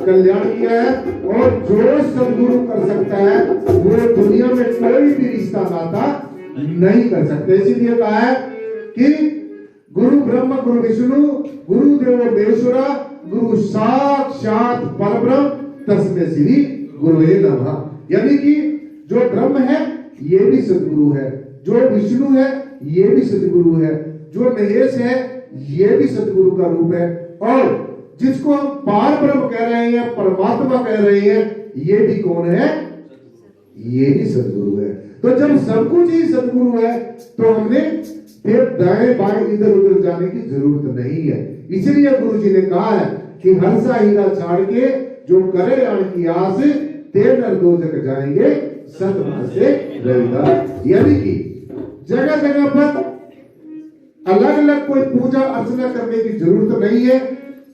कल्याण किया है। और जो सदगुरु कर सकता है वो दुनिया में कोई भी रिश्ता नाता नहीं कर सकते। इसीलिए कहा है कि गुरु ब्रह्म गुरु विष्णु गुरु देवो महेश्वरा गुरु साक्षात परब्रह्म तस्मै श्री गुरुवे नमः। यानी कि जो ब्रह्म है ये भी सदगुरु है, जो विष्णु है ये भी सदगुरु है, जो महेश है ये भी सदगुरु का रूप है, और जिसको हम पार ब्रह्म कह रहे हैं, परमात्मा कह रहे हैं, ये भी कौन है? ये भी सदगुरु है। तो जब सब कुछ ही सदगुरु है तो हमने फिर दाएं बाएं इधर उधर जाने की जरूरत नहीं है। इसलिए गुरु जी ने कहा है कि हर्षा हीरा छाड़ के जो करे राण की आस ते नर दो जग जाएंगे सतमन से रविदास। यानी कि जगह जगह पर अलग अलग कोई पूजा अर्चना करने की जरूरत नहीं है।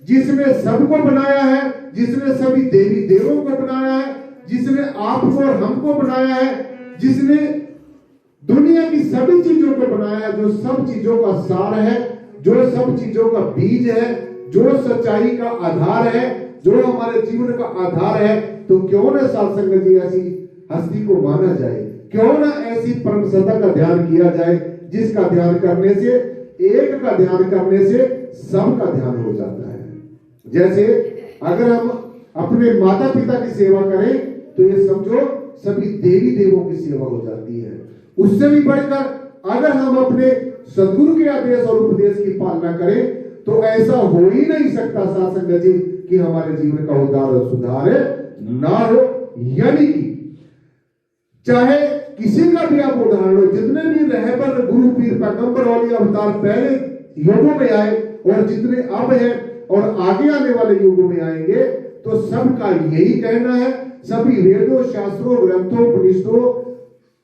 जिसने सबको बनाया है, जिसने सभी देवी देवों को बनाया है, जिसने आपको और हमको बनाया है, जिसने दुनिया की सभी चीजों को बनाया है, जो सब चीजों का सार है, जो सब चीजों का बीज है, जो सच्चाई का आधार है, जो हमारे जीवन का आधार है, तो क्यों ना साध संगत जी ऐसी हस्ती को माना जाए, क्यों ना ऐसी परम सत्ता का ध्यान किया जाए जिसका ध्यान करने से, एक का ध्यान करने से सब का ध्यान हो जाता है। जैसे अगर हम अपने माता पिता की सेवा करें तो ये समझो सभी देवी देवों की सेवा हो जाती है। उससे भी बढ़कर अगर हम अपने सदगुरु के आदेश और उपदेश की पालना करें तो ऐसा हो ही नहीं सकता साध संगत जी कि हमारे जीवन का उद्धार और सुधार ना हो। यानी कि चाहे किसी का भी आप उदाहरण लो, जितने भी रहबर गुरु पीर पैगंबर और अवतार पहले युगों में आए और जितने अब है और आगे आने वाले युगों में आएंगे, तो सबका यही कहना है, सभी वेदों शास्त्रों ग्रंथों उपनिषदों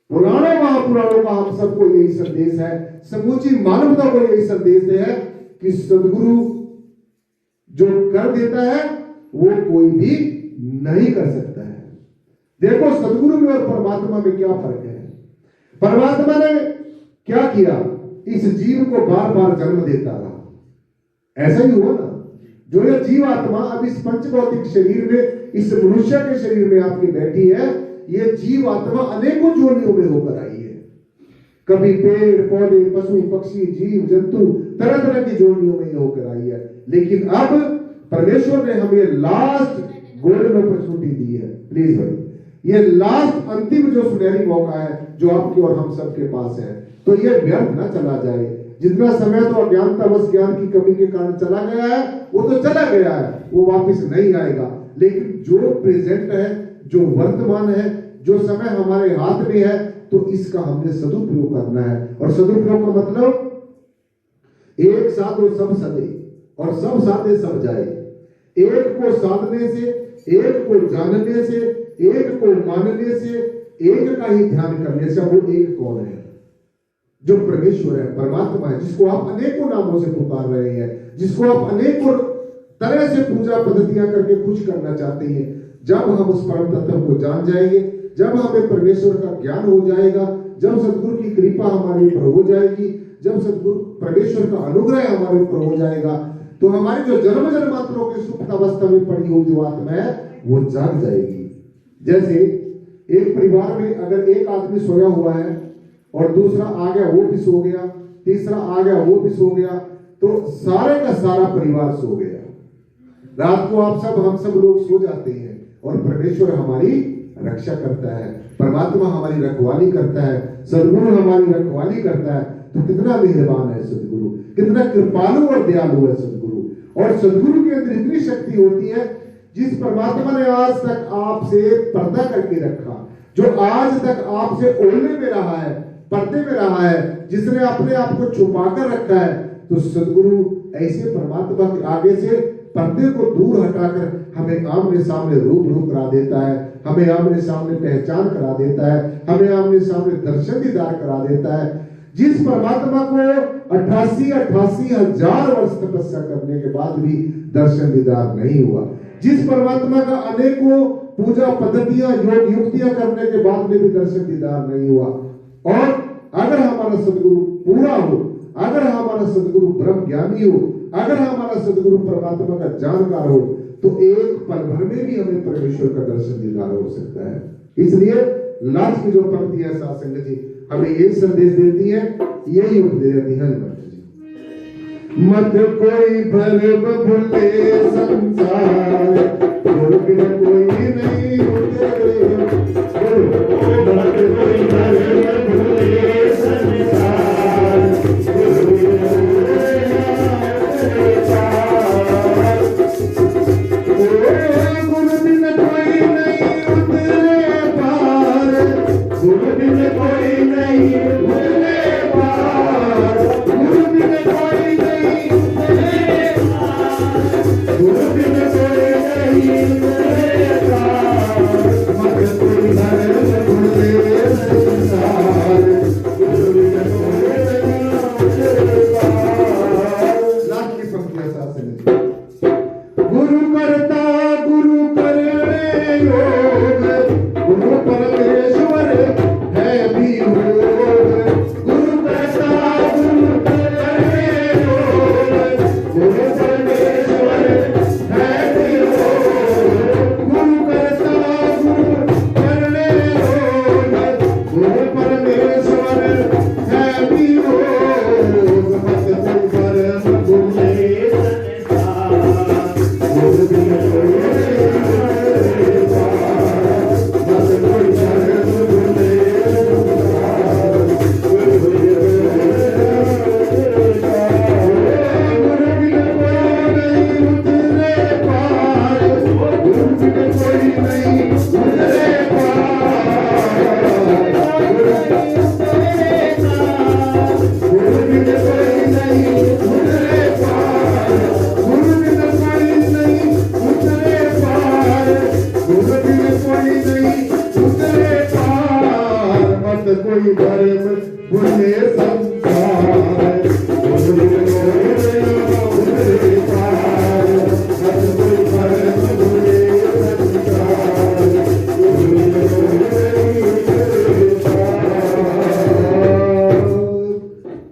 पुराणों महापुराणों का हम सबको यही संदेश है, समूची मानवता को यही संदेश है कि सदगुरु जो कर देता है वो कोई भी नहीं कर सकता है। देखो सदगुरु में और परमात्मा में क्या फर्क है। परमात्मा ने क्या किया, इस जीव को बार बार जन्म देता रहा। ऐसा ही हुआ ना, जो ये जीव आत्मा अब इस पंचभौतिक शरीर में, इस मनुष्य के शरीर में आपकी बैठी है, ये जीव आत्मा अनेकों जोनियों में होकर आई है। कभी पेड़ पौधे पशु पक्षी जीव जंतु तरह तरह की जोनियों में होकर आई है, लेकिन अब परमेश्वर ने हमें लास्ट गोल्डन अपॉर्चुनिटी दी है। प्लीज भाई, ये लास्ट अंतिम जो सुनहरी मौका है जो आपके और हम सबके पास है, तो ये व्यर्थ ना चला जाए। जितना समय तो अज्ञानता वश ज्ञान की कमी के कारण चला गया है वो तो चला गया है, वो वापस नहीं आएगा। लेकिन जो प्रेजेंट है, जो वर्तमान है, जो समय हमारे हाथ में है, तो इसका हमने सदुपयोग करना है। और सदुपयोग का मतलब एक साधो सब सदे और सब साधे सब जाए। एक को साधने से, एक को जानने से, एक को मानने से, एक का ही ध्यान करने से, वो एक कौन है? जो परमेश्वर है, परमात्मा है, जिसको आप अनेकों नामों से पुकार रहे हैं, जिसको आप अनेकों तरह से पूजा पद्धतियां करके खुश करना चाहते हैं। जब हम उस परम तत्व को जान जाएंगे, जब हमें परमेश्वर का ज्ञान हो जाएगा, जब सदगुरु की कृपा हमारे ऊपर हो जाएगी, जब सदगुरु परमेश्वर का अनुग्रह हमारे ऊपर हो जाएगा, तो हमारी जो जन्म जन्मांतरों की सुप्त अवस्था में पड़ी हुई जो आत्मा है वो जाग जाएगी। जैसे एक परिवार में अगर एक आदमी सोया हुआ है और दूसरा आ गया वो भी सो गया, तीसरा आ गया वो भी सो गया, तो सारे का सारा परिवार सो गया। रात को हम सब लोग सो जाते हैं और परमेश्वर हमारी रक्षा करता है, परमात्मा हमारी रखवाली करता है, सदगुरु हमारी रखवाली करता है। तो कितना मेहरबान है सदगुरु, कितना कृपालु और दयालु है सदगुरु। और सदगुरु के अंदर इतनी शक्ति होती है, जिस परमात्मा ने आज तक आपसे पर्दा करके रखा, जो आज तक आपसे ओले में रहा है, पर्दे में रहा है, जिसने अपने आप को छुपा कर रखा है, तो सदगुरु ऐसे परमात्मा के आगे से पर्दे को दूर हटाकर हमें आमने सामने रूबरू करा देता है, हमें आमने सामने पहचान करा देता है, हमें आमने सामने दर्शन दीदार करा देता है। जिस परमात्मा को 88 हजार वर्ष तपस्या करने के बाद भी दर्शन दीदार नहीं हुआ, जिस परमात्मा का अनेकों पूजा पद्धतियां योग युक्तियां करने के बाद में भी दर्शन दीदार नहीं हुआ, और अगर हमारा सदगुरु पूरा हो, अगर हमारा सदगुरु ब्रह्म ज्ञानी हो, अगर हमारा सदगुरु परमात्मा का जानकार हो, तो एक पल भर में भी हमें परमेश्वर का दर्शन दीदार हो सकता है। इसलिए लास्ट की जो पंक्ति है साथ संगत जी हमें ये संदेश देती है, यही उपदेश देती है मत कोई भरम भूले संसार, गुरु बिन कोई नहीं उतरे, मत कोई भरम भूले संसार, गुरु बिन कोई नहीं उतरे पार, गुरु बिन कोई नहीं उतरे पार, गुरु बिन कोई नहीं उतरे पार, गुरु बिन कोई नहीं उतरे पार, मत कोई भरम भूले संसार, गुरु बिन कोई नहीं उतरे पार। लास्ट की पंक्ति साथ से गुरु करता गुरु करने योग, गुरु परमेश्वर है भी योग, गुरु करता गुरु करने योग, गुरु परमेश्वर है भी योग, गुरु करता गुरु करने योग, गुरु परमेश्वर है भी योग, मत कोई भरम भूले संसार, गुरु बिन कोई नहीं पार, मत कोई भरम भूले संसार, गुरु बिन कोई नहीं उतरे पार, गुरु बिन कोई नहीं उतरे पार, गुरु बिन कोई नहीं उतरे पार, गुरु बिन कोई नहीं उतरे पार, गुरु बिन कोई नहीं उतरे पार, मत कोई भरम भूले संसार, गुरु बिन कोई नहीं उतरे पार, मत कोई भरम भूले संसार, गुरु बिन कोई नहीं उतरे पार।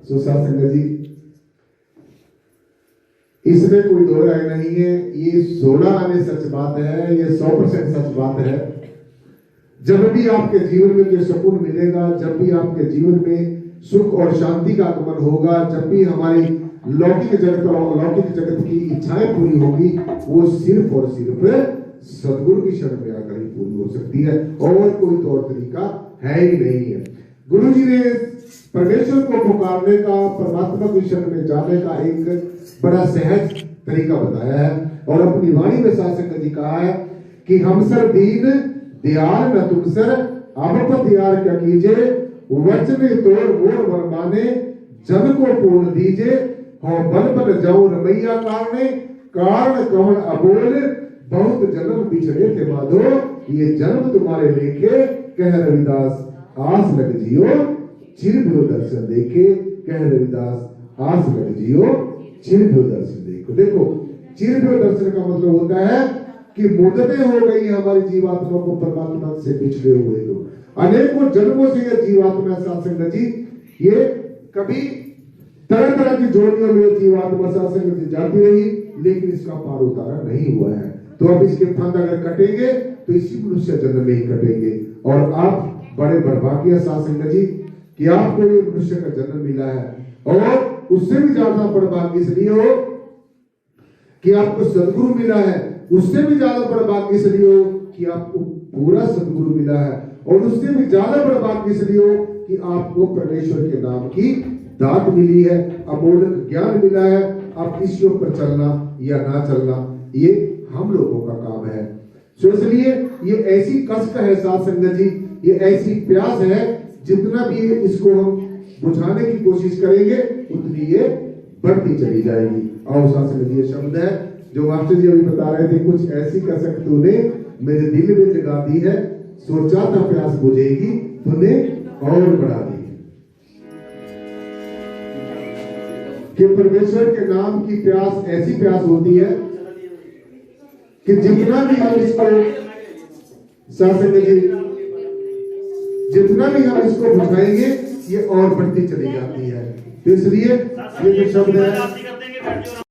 सुसार संगत जी, इसमें कोई दो राय नहीं है, ये 16 आने सच बात है, ये 100% सच बात है। जब भी आपके जीवन में कोई सुकून मिलेगा, जब भी आपके जीवन में सुख और शांति का आगमन होगा, जब भी हमारी लौकिक जगत और अलौकिक जगत की इच्छाएं पूरी होगी, वो सिर्फ और सिर्फ सदगुरु की शरण में आकर ही पूरी हो सकती है, और कोई तौर तरीका है ही नहीं है। गुरु जी ने परमेश्वर को पुकारने का, परमात्मा की शरण में जाने का एक बड़ा सहज तरीका बताया है, और अपनी वाणी में शासक जी कहा है कि हम सर दीन दयाल न तुम सर, आपत यार क्या कीजे, वचन तोड़ मोर वरमाने, जन को पूर्ण दीजे, हो बल बल जाओ रमैया कारणे, कारण कवन अबोल, बहुत जन्म बिछड़े थे माधो, ये जन्म तुम्हारे लेखे, कह रविदास आस लग जियो, चिर भी दर्शन देखे, कह रविदास आस लग जियो, चिर भी दर्शन देखो। देखो, चिर भी दर्शन का मतलब होता है कि मुद्दतें हो गई हमारी जीवात्मा को परमात्मा से बिछड़े हुए लोग, अनेकों जन्मों से ये जीवात्मा सत्संग जी, ये कभी तरह तरह की जोड़ियों में जीवात्मा सत्संग जी जाती रही, लेकिन इसका पार उतारा नहीं हुआ है। तो अब इसके फंद अगर कटेंगे तो इसी मनुष्य जन्म में ही कटेंगे। और आप बड़े बर्भाग्य सत्संग जी कि आपको ये मनुष्य का जन्म मिला है, और उससे भी ज्यादा बड़ा भाग्य इसलिए हो कि आपको सदगुरु मिला है, उससे भी ज्यादा बड़ा भाग्य इसलिए हो कि आपको पूरा सदगुरु मिला है, और उससे भी ज्यादा बड़ा भाग्य इसलिए हो कि आपको परमेश्वर के नाम की दात मिली है, अमोलक ज्ञान मिला है। अब इस योग पर चलना या ना चलना ये हम लोगों का काम है। सो इसलिए ये ऐसी कसक है साथ संगत जी, ये ऐसी प्यास है, जितना भी इसको हम बुझाने की कोशिश करेंगे उतनी ये बढ़ती चली जाएगी। और साथ संगत ये शब्द है जो मास्टर जी अभी बता रहे थे, कुछ ऐसी कसक तूने मेरे दिल में जगा दी है, सोचा था प्यास बुझेगी तूने और बढ़ा दी। कि परमेश्वर के नाम की प्यास ऐसी प्यास होती है कि जितना भी हम इसको शासन जी, जितना भी हम इसको बुझाएंगे ये और बढ़ती चली जाती है। तो इसलिए ये जो शब्द है